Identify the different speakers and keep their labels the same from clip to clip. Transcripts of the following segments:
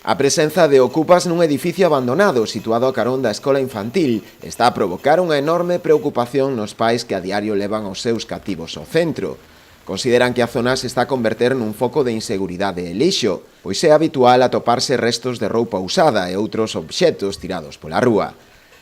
Speaker 1: A presenza de ocupas nun edificio abandonado situado a carón da escola infantil está a provocar unha enorme preocupación nos pais que a diario levan os seus cativos ao centro. Consideran que a zona se está a converter nun foco de inseguridade e lixo, pois é habitual atoparse restos de roupa usada e outros obxetos tirados pola rúa.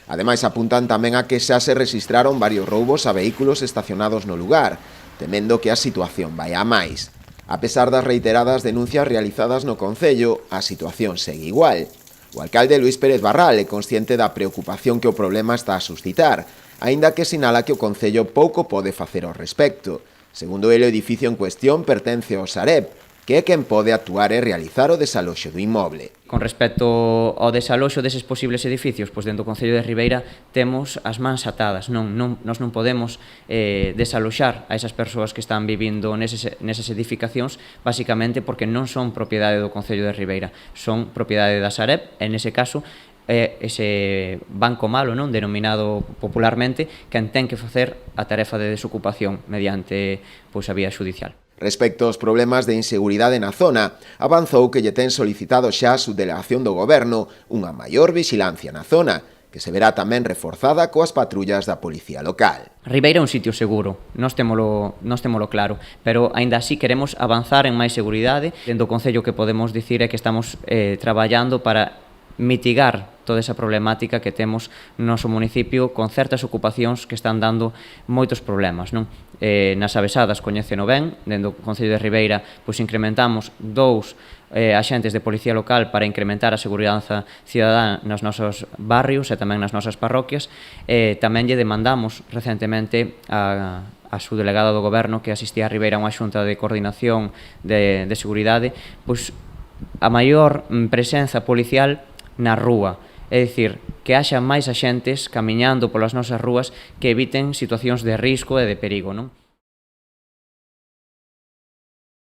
Speaker 1: Ademais, apuntan tamén a que xa se rexistraron varios roubos a vehículos estacionados no lugar, temendo que a situación vai a máis. A pesar das reiteradas denuncias realizadas no Concello, a situación segue igual. O alcalde Luís Pérez Barral é consciente da preocupación que o problema está a suscitar, aínda que sinala que o Concello pouco pode facer ao respecto. Segundo ele, o edificio en cuestión pertence ao Sareb, que é quen pode actuar e realizar o desaloxo do inmoble.
Speaker 2: Con respecto ao desaloxo deses posibles edificios, pois dentro do Concello de Ribeira temos as mans atadas. Nós non podemos desaloxar a esas persoas que están vivindo nesas edificacións, basicamente porque non son propiedade do Concello de Ribeira, son propiedade da Sareb, e nese caso ese banco malo, non, denominado popularmente, quen ten que facer a tarefa de desocupación mediante a vía xudicial.
Speaker 1: Respecto aos problemas de inseguridade na zona, avanzou que lle ten solicitado xa a subdelegación do Goberno unha maior vixilancia na zona, que se verá tamén reforzada coas patrullas da Policía Local.
Speaker 2: Ribeira é un sitio seguro, nós témolo claro, pero aínda así queremos avanzar en máis seguridade. Dentro do Concello que podemos dicir é que estamos traballando para mitigar toda esa problemática que temos no noso municipio con certas ocupacións que están dando moitos problemas, non? Nas Avesadas coñéceno ben, dentro do Concello de Ribeira incrementamos 2 axentes de Policía Local para incrementar a seguridade cidadá nos nosos barrios e tamén nas nosas parroquias. Tamén lle demandamos recentemente a subdelegada do Goberno que asistía a Ribeira a unha xunta de coordinación de seguridade, pois a maior presenza policial na rúa, é dicir, que haxa máis axentes camiñando polas nosas rúas que eviten situacións de risco e de perigo, non?